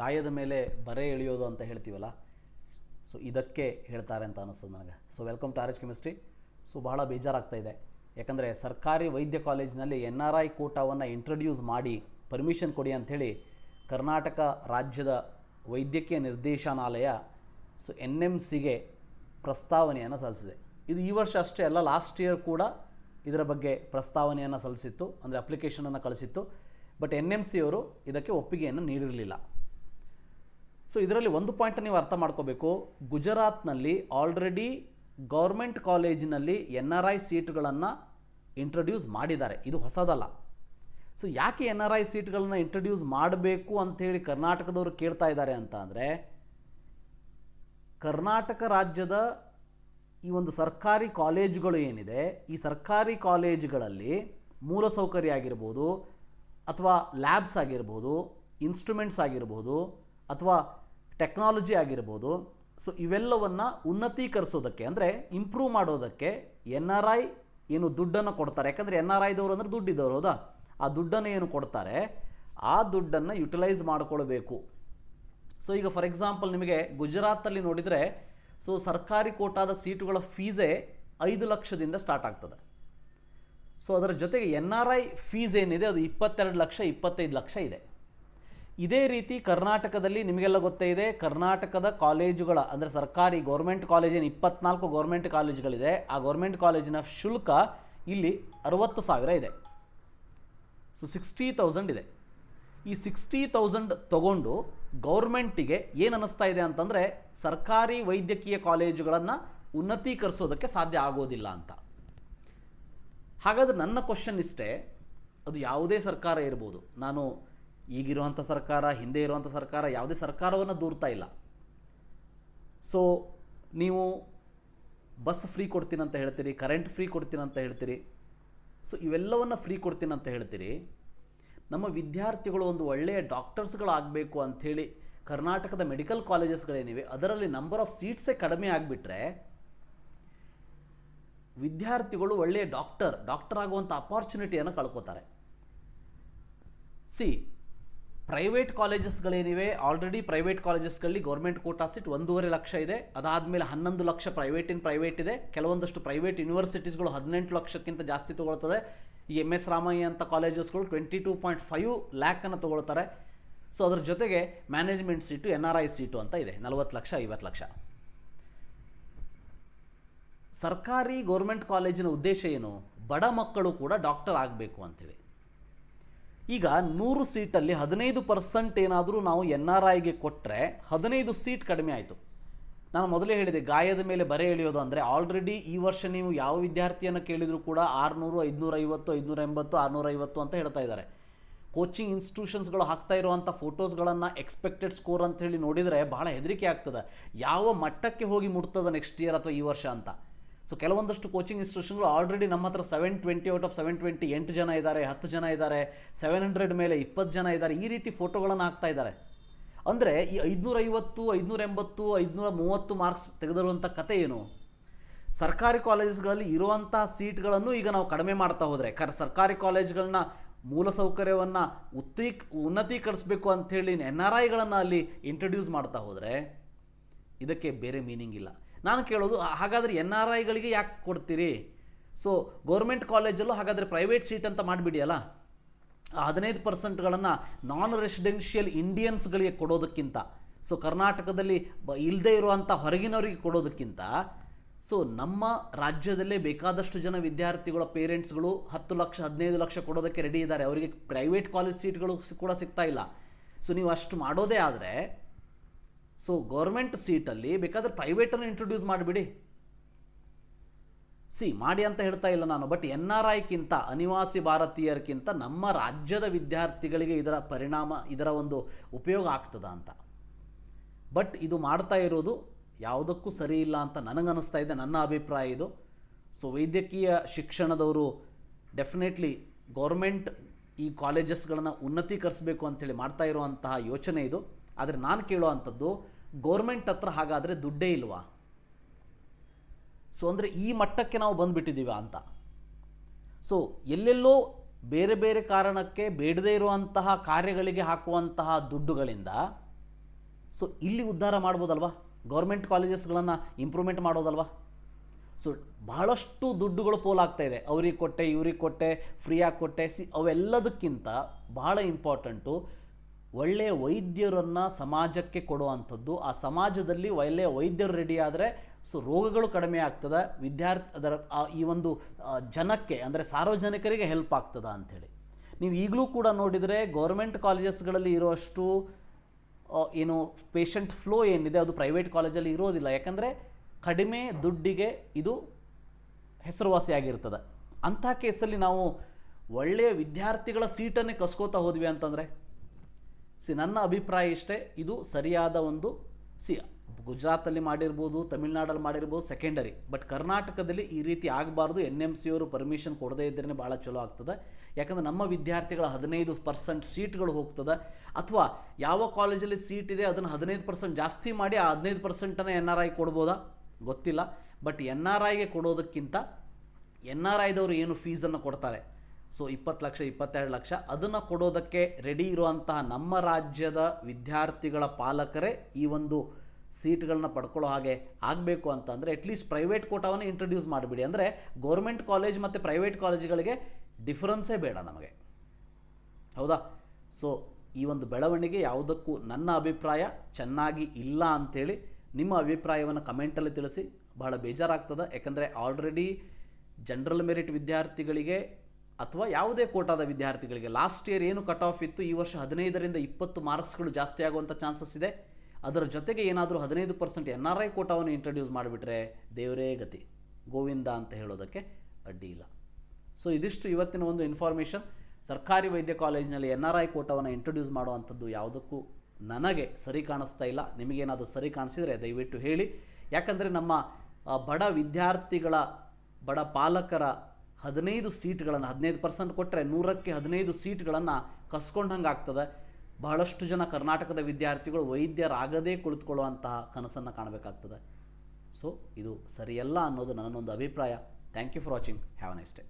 ಗಾಯದ ಮೇಲೆ ಬರೆ ಎಳೆಯೋದು ಅಂತ ಹೇಳ್ತೀವಲ್ಲ, ಸೊ ಇದಕ್ಕೆ ಹೇಳ್ತಾರೆ ಅಂತ ಅನ್ನಿಸ್ತದೆ ನನಗೆ. So welcome to RH chemistry. So ಬಹಳ ಬೇಜಾರಾಗ್ತಾ ಇದೆ, ಯಾಕಂದರೆ ಸರ್ಕಾರಿ ವೈದ್ಯ ಕಾಲೇಜಿನಲ್ಲಿ NRI ಕೋಟಾವನ್ನು ಇಂಟ್ರೊಡ್ಯೂಸ್ ಮಾಡಿ ಪರ್ಮಿಷನ್ ಕೊಡಿ ಅಂಥೇಳಿ ಕರ್ನಾಟಕ ರಾಜ್ಯದ ವೈದ್ಯಕೀಯ ನಿರ್ದೇಶನಾಲಯ ಸೊ NMCಗೆ ಪ್ರಸ್ತಾವನೆಯನ್ನು ಸಲ್ಲಿಸಿದೆ. ಇದು ಈ ವರ್ಷ ಅಷ್ಟೇ ಅಲ್ಲ, ಲಾಸ್ಟ್ ಇಯರ್ ಕೂಡ ಇದರ ಬಗ್ಗೆ ಪ್ರಸ್ತಾವನೆಯನ್ನು ಸಲ್ಲಿಸಿತ್ತು, ಅಂದರೆ ಅಪ್ಲಿಕೇಶನನ್ನು ಕಳಿಸಿತ್ತು. ಬಟ್ NMC ಅವರು ಇದಕ್ಕೆ ಒಪ್ಪಿಗೆಯನ್ನು ನೀಡಿರಲಿಲ್ಲ. ಸೊ ಇದರಲ್ಲಿ ಒಂದು ಪಾಯಿಂಟ್ ನೀವು ಅರ್ಥ ಮಾಡ್ಕೋಬೇಕು, ಗುಜರಾತ್ನಲ್ಲಿ ಆಲ್ರೆಡಿ ಗೌರ್ಮೆಂಟ್ ಕಾಲೇಜಿನಲ್ಲಿ NRI ಸೀಟ್ಗಳನ್ನು ಇಂಟ್ರೊಡ್ಯೂಸ್ ಮಾಡಿದ್ದಾರೆ, ಇದು ಹೊಸದಲ್ಲ. ಸೊ ಯಾಕೆ NRI ಸೀಟ್ಗಳನ್ನು ಇಂಟ್ರೊಡ್ಯೂಸ್ ಮಾಡಬೇಕು ಅಂಥೇಳಿ ಕರ್ನಾಟಕದವರು ಕೇಳ್ತಾ ಇದ್ದಾರೆ ಅಂತ ಅಂದರೆ, ಕರ್ನಾಟಕ ರಾಜ್ಯದ ಈ ಒಂದು ಸರ್ಕಾರಿ ಕಾಲೇಜುಗಳು ಏನಿದೆ, ಈ ಸರ್ಕಾರಿ ಕಾಲೇಜುಗಳಲ್ಲಿ ಮೂಲಸೌಕರ್ಯ ಆಗಿರ್ಬೋದು, ಅಥವಾ ಲ್ಯಾಬ್ಸ್ ಆಗಿರ್ಬೋದು, ಇನ್ಸ್ಟ್ರೂಮೆಂಟ್ಸ್ ಆಗಿರ್ಬೋದು, ಅಥವಾ ಟೆಕ್ನಾಲಜಿ ಆಗಿರ್ಬೋದು, ಸೊ ಇವೆಲ್ಲವನ್ನು ಉನ್ನತೀಕರಿಸೋದಕ್ಕೆ ಅಂದರೆ ಇಂಪ್ರೂವ್ ಮಾಡೋದಕ್ಕೆ NRI ಏನು ದುಡ್ಡನ್ನು ಕೊಡ್ತಾರೆ. ಯಾಕಂದರೆ NRIದವರು ಅಂದರೆ ದುಡ್ಡಿದ್ದವರು, ಹೌದಾ? ಆ ದುಡ್ಡನ್ನು ಏನು ಕೊಡ್ತಾರೆ, ಆ ದುಡ್ಡನ್ನು ಯುಟಿಲೈಸ್ ಮಾಡಿಕೊಳ್ಬೇಕು. ಸೊ ಈಗ ಫಾರ್ ಎಕ್ಸಾಂಪಲ್ ನಿಮಗೆ ಗುಜರಾತಲ್ಲಿ ನೋಡಿದರೆ, ಸೊ ಸರ್ಕಾರಿ ಕೋಟಾದ ಸೀಟುಗಳ ಫೀಸೇ 5 ಲಕ್ಷದಿಂದ ಸ್ಟಾರ್ಟ್ ಆಗ್ತದೆ. ಸೊ ಅದರ ಜೊತೆಗೆ NRI ಫೀಸ್ ಏನಿದೆ ಅದು 22 ಲಕ್ಷ 25 ಲಕ್ಷ ಇದೆ. ಇದೇ ರೀತಿ ಕರ್ನಾಟಕದಲ್ಲಿ ನಿಮಗೆಲ್ಲ ಗೊತ್ತೇ ಇದೆ, ಕರ್ನಾಟಕದ ಕಾಲೇಜುಗಳ ಅಂದರೆ ಸರ್ಕಾರಿ ಗೌರ್ಮೆಂಟ್ ಕಾಲೇಜಿನ 24 ಗೌರ್ಮೆಂಟ್ ಕಾಲೇಜುಗಳಿದೆ. ಆ ಗೌರ್ಮೆಂಟ್ ಕಾಲೇಜಿನ ಶುಲ್ಕ ಇಲ್ಲಿ 60,000 ಇದೆ. ಸೊ 60,000 ಇದೆ. ಈ 60,000 ತಗೊಂಡು ಗೌರ್ಮೆಂಟಿಗೆ ಏನು ಅನ್ನಿಸ್ತಾ ಇದೆ ಅಂತಂದರೆ, ಸರ್ಕಾರಿ ವೈದ್ಯಕೀಯ ಕಾಲೇಜುಗಳನ್ನು ಉನ್ನತೀಕರಿಸೋದಕ್ಕೆ ಸಾಧ್ಯ ಆಗೋದಿಲ್ಲ ಅಂತ. ಹಾಗಾದರೆ ನನ್ನ ಕ್ವಶನ್ ಇಷ್ಟೇ, ಅದು ಯಾವುದೇ ಸರ್ಕಾರ ಇರ್ಬೋದು, ನಾನು ಈಗಿರುವಂಥ ಸರ್ಕಾರ, ಹಿಂದೆ ಇರುವಂಥ ಸರ್ಕಾರ, ಯಾವುದೇ ಸರ್ಕಾರವನ್ನು ದೂರ್ತಾ ಇಲ್ಲ. ಸೊ ನೀವು ಬಸ್ ಫ್ರೀ ಕೊಡ್ತೀನಿ ಅಂತ ಹೇಳ್ತೀರಿ, ಕರೆಂಟ್ ಫ್ರೀ ಕೊಡ್ತೀನಿ ಅಂತ ಹೇಳ್ತೀರಿ, ಸೊ ಇವೆಲ್ಲವನ್ನು ಫ್ರೀ ಕೊಡ್ತೀನಿ ಅಂತ ಹೇಳ್ತೀರಿ. ನಮ್ಮ ವಿದ್ಯಾರ್ಥಿಗಳು ಒಂದು ಒಳ್ಳೆಯ ಡಾಕ್ಟರ್ಸ್ಗಳಾಗಬೇಕು ಅಂಥೇಳಿ ಕರ್ನಾಟಕದ ಮೆಡಿಕಲ್ ಕಾಲೇಜಸ್ಗಳೇನಿವೆ ಅದರಲ್ಲಿ ನಂಬರ್ ಆಫ್ ಸೀಟ್ಸೇ ಕಡಿಮೆ ಆಗಿಬಿಟ್ರೆ ವಿದ್ಯಾರ್ಥಿಗಳು ಒಳ್ಳೆಯ ಡಾಕ್ಟರ್ ಆಗುವಂಥ ಅಪಾರ್ಚುನಿಟಿಯನ್ನು ಕಳ್ಕೊತಾರೆ. ಪ್ರೈವೇಟ್ ಕಾಲೇಜಸ್ಗಳೇನಿವೆ, ಆಲ್ರೆಡಿ ಪ್ರೈವೇಟ್ ಕಾಲೇಜಸ್ಗಳಲ್ಲಿ ಗೌರ್ಮೆಂಟ್ ಕೋಟಾ ಸೀಟ್ 1.5 ಲಕ್ಷ ಇದೆ. ಅದಾದಮೇಲೆ 11 ಲಕ್ಷ ಪ್ರೈವೇಟ್ ಇದೆ. ಕೆಲವೊಂದಷ್ಟು ಪ್ರೈವೇಟ್ ಯೂನಿವರ್ಸಿಟೀಸ್ಗಳು 18 ಲಕ್ಷಕ್ಕಿಂತ ಜಾಸ್ತಿ ತೊಗೊಳ್ತದೆ. ಈ MS ರಾಮಯ್ಯ ಅಂತ ಕಾಲೇಜಸ್ಗಳು 22.5 ಲ್ಯಾಕನ್ನು ತೊಗೊಳ್ತಾರೆ. ಸೊ ಅದ್ರ ಜೊತೆಗೆ ಮ್ಯಾನೇಜ್ಮೆಂಟ್ ಸೀಟು, NRI ಸೀಟು ಅಂತ ಇದೆ 40 ಲಕ್ಷ 50 ಲಕ್ಷ. ಸರ್ಕಾರಿ ಗೌರ್ಮೆಂಟ್ ಕಾಲೇಜಿನ ಉದ್ದೇಶ ಏನು? ಬಡ ಮಕ್ಕಳು ಕೂಡ ಡಾಕ್ಟರ್ ಆಗಬೇಕು ಅಂಥೇಳಿ. ಈಗ 100 ಸೀಟಲ್ಲಿ 15% ಏನಾದರೂ ನಾವು NRIಗೆ ಕೊಟ್ಟರೆ 15 ಸೀಟ್ ಕಡಿಮೆ ಆಯಿತು. ನಾನು ಮೊದಲೇ ಹೇಳಿದೆ, ಗಾಯದ ಮೇಲೆ ಬರೆ ಎಳೆಯೋದು ಅಂದರೆ ಆಲ್ರೆಡಿ ಈ ವರ್ಷ ನೀವು ಯಾವ ವಿದ್ಯಾರ್ಥಿಯನ್ನು ಕೇಳಿದರೂ ಕೂಡ 600, 550, 580, 650 ಅಂತ ಹೇಳ್ತಾ ಇದ್ದಾರೆ. ಕೋಚಿಂಗ್ ಇನ್ಸ್ಟಿಟ್ಯೂಷನ್ಸ್ಗಳು ಹಾಕ್ತಾ ಇರುವಂಥ ಫೋಟೋಸ್ಗಳನ್ನು ಎಕ್ಸ್ಪೆಕ್ಟೆಡ್ ಸ್ಕೋರ್ ಅಂತ ಹೇಳಿ ನೋಡಿದರೆ ಬಹಳ ಹೆದರಿಕೆ ಆಗ್ತದೆ, ಯಾವ ಮಟ್ಟಕ್ಕೆ ಹೋಗಿ ಮುಟ್ತದೆ ನೆಕ್ಸ್ಟ್ ಇಯರ್ ಅಥವಾ ಈ ವರ್ಷ ಅಂತ. ಸೊ ಕೆಲವೊಂದಷ್ಟು ಕೋಚಿಂಗ್ ಇನ್ಸ್ಟಿಟ್ಯೂಷನ್ಗಳು ಆಲ್ರೆಡಿ ನಮ್ಮ ಹತ್ರ 720 ಔಟ್ ಆಫ್ 720 8 ಜನ ಇದ್ದಾರೆ, 10 ಜನ ಇದ್ದಾರೆ, 700 ಮೇಲೆ 20 ಜನ ಇದ್ದಾರೆ, ಈ ರೀತಿ ಫೋಟೋಗಳನ್ನು ಹಾಕ್ತಾ ಇದ್ದಾರೆ. ಅಂದರೆ ಈ 550, 580, 530 ಮಾರ್ಕ್ಸ್ ತೆಗೆದಿರುವಂಥ ಕತೆ ಏನು? ಸರ್ಕಾರಿ ಕಾಲೇಜಸ್ಗಳಲ್ಲಿ ಇರುವಂಥ ಸೀಟ್ಗಳನ್ನು ಈಗ ನಾವು ಕಡಿಮೆ ಮಾಡ್ತಾ ಹೋದರೆ, ಸರ್ಕಾರಿ ಕಾಲೇಜ್ಗಳನ್ನ ಮೂಲಸೌಕರ್ಯವನ್ನು ಉನ್ನತೀಕರಿಸಬೇಕು ಅಂಥೇಳಿ NRIಗಳನ್ನು ಅಲ್ಲಿ ಇಂಟ್ರೊಡ್ಯೂಸ್ ಮಾಡ್ತಾ ಹೋದರೆ ಇದಕ್ಕೆ ಬೇರೆ ಮೀನಿಂಗ್ ಇಲ್ಲ. ನಾನು ಕೇಳೋದು, ಹಾಗಾದರೆ NRIಗಳಿಗೆ ಯಾಕೆ ಕೊಡ್ತೀರಿ? ಸೊ ಗೌರ್ಮೆಂಟ್ ಕಾಲೇಜಲ್ಲೂ ಹಾಗಾದರೆ ಪ್ರೈವೇಟ್ ಸೀಟ್ ಅಂತ ಮಾಡಿಬಿಡಿಯಲ್ಲ. 15%ಗಳನ್ನು ನಾನ್ ರೆಸಿಡೆನ್ಷಿಯಲ್ ಇಂಡಿಯನ್ಸ್ಗಳಿಗೆ ಕೊಡೋದಕ್ಕಿಂತ, ಸೊ ಕರ್ನಾಟಕದಲ್ಲಿ ಇಲ್ಲದೇ ಇರುವಂಥ ಹೊರಗಿನವರಿಗೆ ಕೊಡೋದಕ್ಕಿಂತ, ಸೊ ನಮ್ಮ ರಾಜ್ಯದಲ್ಲೇ ಬೇಕಾದಷ್ಟು ಜನ ವಿದ್ಯಾರ್ಥಿಗಳ ಪೇರೆಂಟ್ಸ್ಗಳು 10 ಲಕ್ಷ 15 ಲಕ್ಷ ಕೊಡೋದಕ್ಕೆ ರೆಡಿ ಇದ್ದಾರೆ, ಅವರಿಗೆ ಪ್ರೈವೇಟ್ ಕಾಲೇಜ್ ಸೀಟ್ಗಳು ಕೂಡ ಸಿಗ್ತಾ ಇಲ್ಲ. ಸೊ ನೀವು ಅಷ್ಟು ಮಾಡೋದೇ ಆದರೆ, ಸೊ ಗೌರ್ಮೆಂಟ್ ಸೀಟಲ್ಲಿ ಬೇಕಾದರೆ ಪ್ರೈವೇಟನ್ನು ಇಂಟ್ರೊಡ್ಯೂಸ್ ಮಾಡಿಬಿಡಿ. ಮಾಡಿ ಅಂತ ಹೇಳ್ತಾ ಇಲ್ಲ ನಾನು, ಬಟ್ NRIಕ್ಕಿಂತ, ಅನಿವಾಸಿ ಭಾರತೀಯರಿಗಿಂತ ನಮ್ಮ ರಾಜ್ಯದ ವಿದ್ಯಾರ್ಥಿಗಳಿಗೆ ಇದರ ಪರಿಣಾಮ, ಇದರ ಒಂದು ಉಪಯೋಗ ಆಗ್ತದ ಅಂತ. ಬಟ್ ಇದು ಮಾಡ್ತಾ ಇರೋದು ಯಾವುದಕ್ಕೂ ಸರಿ ಇಲ್ಲ ಅಂತ ನನಗನ್ನಿಸ್ತಾ ಇದೆ, ನನ್ನ ಅಭಿಪ್ರಾಯ ಇದು. ಸೊ ವೈದ್ಯಕೀಯ ಶಿಕ್ಷಣದವರು ಡೆಫಿನೆಟ್ಲಿ ಗೌರ್ಮೆಂಟ್ ಈ ಕಾಲೇಜಸ್ಗಳನ್ನು ಉನ್ನತೀಕರಿಸಬೇಕು ಅಂಥೇಳಿ ಮಾಡ್ತಾ ಇರುವಂತಹ ಯೋಚನೆ ಇದು. ಆದರೆ ನಾನು ಕೇಳುವಂಥದ್ದು, ಗೌರ್ಮೆಂಟ್ ಹತ್ರ ಹಾಗಾದರೆ ದುಡ್ಡೇ ಇಲ್ವಾ? ಸೊ ಅಂದರೆ ಈ ಮಟ್ಟಕ್ಕೆ ನಾವು ಬಂದುಬಿಟ್ಟಿದ್ದೀವ ಅಂತ. ಸೊ ಎಲ್ಲೆಲ್ಲೋ ಬೇರೆ ಬೇರೆ ಕಾರಣಕ್ಕೆ ಬೇಡದೇ ಇರುವಂತಹ ಕಾರ್ಯಗಳಿಗೆ ಹಾಕುವಂತಹ ದುಡ್ಡುಗಳಿಂದ ಸೊ ಇಲ್ಲಿ ಉದ್ಧಾರ ಮಾಡ್ಬೋದಲ್ವಾ, ಗೌರ್ಮೆಂಟ್ ಕಾಲೇಜಸ್ಗಳನ್ನು ಇಂಪ್ರೂವ್ಮೆಂಟ್ ಮಾಡೋದಲ್ವಾ. ಸೊ ಬಹಳಷ್ಟು ದುಡ್ಡುಗಳು ಪೋಲಾಗ್ತಾ ಇದೆ, ಅವ್ರಿಗೆ ಕೊಟ್ಟೆ ಇವ್ರಿಗೆ ಕೊಟ್ಟೆ ಫ್ರೀಯಾಗಿ ಕೊಟ್ಟೆ. ಅವೆಲ್ಲದಕ್ಕಿಂತ ಬಹಳ ಇಂಪಾರ್ಟೆಂಟು ಒಳ್ಳೆಯ ವೈದ್ಯರನ್ನು ಸಮಾಜಕ್ಕೆ ಕೊಡುವಂಥದ್ದು. ಆ ಸಮಾಜದಲ್ಲಿ ಒಳ್ಳೆಯ ವೈದ್ಯರು ರೆಡಿ ಆದರೆ ಸೊ ರೋಗಗಳು ಕಡಿಮೆ ಆಗ್ತದೆ, ಈ ಒಂದು ಜನಕ್ಕೆ ಅಂದರೆ ಸಾರ್ವಜನಿಕರಿಗೆ ಹೆಲ್ಪ್ ಆಗ್ತದೆ ಅಂಥೇಳಿ. ನೀವು ಈಗಲೂ ಕೂಡ ನೋಡಿದರೆ ಗೌರ್ಮೆಂಟ್ ಕಾಲೇಜಸ್ಗಳಲ್ಲಿ ಇರೋಷ್ಟು ಏನು ಪೇಷಂಟ್ ಫ್ಲೋ ಏನಿದೆ ಅದು ಪ್ರೈವೇಟ್ ಕಾಲೇಜಲ್ಲಿ ಇರೋದಿಲ್ಲ. ಯಾಕಂದರೆ ಕಡಿಮೆ ದುಡ್ಡಿಗೆ ಇದು ಹೆಸರುವಾಸಿಯಾಗಿರ್ತದೆ. ಅಂಥ ಕೇಸಲ್ಲಿ ನಾವು ಒಳ್ಳೆಯ ವಿದ್ಯಾರ್ಥಿಗಳ ಸೀಟನ್ನೇ ಕಸ್ಕೋತಾ ಹೋದ್ವಿ ಅಂತಂದರೆ ನನ್ನ ಅಭಿಪ್ರಾಯ ಇಷ್ಟೇ, ಇದು ಸರಿಯಾದ ಒಂದು ಗುಜರಾತಲ್ಲಿ ಮಾಡಿರ್ಬೋದು, ತಮಿಳ್ನಾಡಲ್ಲಿ ಮಾಡಿರ್ಬೋದು ಸೆಕೆಂಡರಿ, ಬಟ್ ಕರ್ನಾಟಕದಲ್ಲಿ ಈ ರೀತಿ ಆಗಬಾರ್ದು. NMC ಅವರು ಪರ್ಮಿಷನ್ ಕೊಡದೇ ಇದ್ರೇ ಭಾಳ ಚಲೋ ಆಗ್ತದೆ. ಯಾಕಂದರೆ ನಮ್ಮ ವಿದ್ಯಾರ್ಥಿಗಳ 15% ಸೀಟ್ಗಳು ಹೋಗ್ತದೆ, ಅಥವಾ ಯಾವ ಕಾಲೇಜಲ್ಲಿ ಸೀಟ್ ಇದೆ ಅದನ್ನು 15% ಜಾಸ್ತಿ ಮಾಡಿ ಆ 15%ನ್ನು NRI ಕೊಡ್ಬೋದಾ ಗೊತ್ತಿಲ್ಲ. ಬಟ್ NRIಗೆ ಕೊಡೋದಕ್ಕಿಂತ NRIದವರು ಏನು ಫೀಸನ್ನು ಕೊಡ್ತಾರೆ, ಸೊ 20 ಲಕ್ಷ 22 ಲಕ್ಷ ಅದನ್ನು ಕೊಡೋದಕ್ಕೆ ರೆಡಿ ಇರುವಂತಹ ನಮ್ಮ ರಾಜ್ಯದ ವಿದ್ಯಾರ್ಥಿಗಳ ಪಾಲಕರೇ ಈ ಒಂದು ಸೀಟ್ಗಳನ್ನ ಪಡ್ಕೊಳ್ಳೋ ಹಾಗೆ ಆಗಬೇಕು ಅಂತಂದರೆ ಅಟ್ಲೀಸ್ಟ್ ಪ್ರೈವೇಟ್ ಕೋಟಾವನ್ನು ಇಂಟ್ರೊಡ್ಯೂಸ್ ಮಾಡಿಬಿಡಿ. ಅಂದರೆ ಗೌರ್ಮೆಂಟ್ ಕಾಲೇಜ್ ಮತ್ತು ಪ್ರೈವೇಟ್ ಕಾಲೇಜುಗಳಿಗೆ ಡಿಫರೆನ್ಸೇ ಬೇಡ ನಮಗೆ, ಹೌದಾ. ಸೊ ಈ ಒಂದು ಬೆಳವಣಿಗೆ ಯಾವುದಕ್ಕೂ ನನ್ನ ಅಭಿಪ್ರಾಯ ಚೆನ್ನಾಗಿ ಇಲ್ಲ ಅಂಥೇಳಿ ನಿಮ್ಮ ಅಭಿಪ್ರಾಯವನ್ನು ಕಮೆಂಟಲ್ಲಿ ತಿಳಿಸಿ. ಬಹಳ ಬೇಜಾರಾಗ್ತದೆ, ಯಾಕಂದರೆ ಆಲ್ರೆಡಿ ಜನರಲ್ ಮೆರಿಟ್ ವಿದ್ಯಾರ್ಥಿಗಳಿಗೆ ಅಥವಾ ಯಾವುದೇ ಕೋಟಾದ ವಿದ್ಯಾರ್ಥಿಗಳಿಗೆ ಲಾಸ್ಟ್ ಇಯರ್ ಏನು ಕಟ್ ಆಫ್ ಇತ್ತು, ಈ ವರ್ಷ 15ರಿಂದ 20 ಮಾರ್ಕ್ಸ್ಗಳು ಜಾಸ್ತಿ ಆಗುವಂಥ ಚಾನ್ಸಸ್ ಇದೆ. ಅದರ ಜೊತೆಗೆ ಏನಾದರೂ 15% NRI ಕೋಟಾವನ್ನು ಇಂಟ್ರೊಡ್ಯೂಸ್ ಮಾಡಿಬಿಟ್ರೆ ದೇವರೇ ಗತಿ, ಗೋವಿಂದ ಅಂತ ಹೇಳೋದಕ್ಕೆ ಅಡ್ಡಿ ಇಲ್ಲ. ಸೊ ಇದಿಷ್ಟು ಇವತ್ತಿನ ಒಂದು ಇನ್ಫಾರ್ಮೇಷನ್. ಸರ್ಕಾರಿ ವೈದ್ಯ ಕಾಲೇಜಿನಲ್ಲಿ NRI ಕೋಟಾವನ್ನು ಇಂಟ್ರೊಡ್ಯೂಸ್ ಮಾಡುವಂಥದ್ದು ಯಾವುದಕ್ಕೂ ನನಗೆ ಸರಿ ಕಾಣಿಸ್ತಾ ಇಲ್ಲ. ನಿಮಗೇನಾದರೂ ಸರಿ ಕಾಣಿಸಿದರೆ ದಯವಿಟ್ಟು ಹೇಳಿ. ಯಾಕಂದರೆ ನಮ್ಮ ಬಡ ವಿದ್ಯಾರ್ಥಿಗಳ ಬಡ ಪಾಲಕರ 15 ಸೀಟ್ಗಳನ್ನು 15% ಕೊಟ್ಟರೆ 100ಕ್ಕೆ 15 ಸೀಟ್ಗಳನ್ನು ಕಸ್ಕೊಂಡಂಗೆ ಆಗ್ತದೆ. ಬಹಳಷ್ಟು ಜನ ಕರ್ನಾಟಕದ ವಿದ್ಯಾರ್ಥಿಗಳು ವೈದ್ಯರಾಗದೇ ಕುಳಿತುಕೊಳ್ಳುವಂತಹ ಕನಸನ್ನು ಕಾಣಬೇಕಾಗ್ತದೆ. ಸೊ ಇದು ಸರಿಯಲ್ಲ ಅನ್ನೋದು ನನ್ನೊಂದು ಅಭಿಪ್ರಾಯ. Thank you for watching. Have a nice day.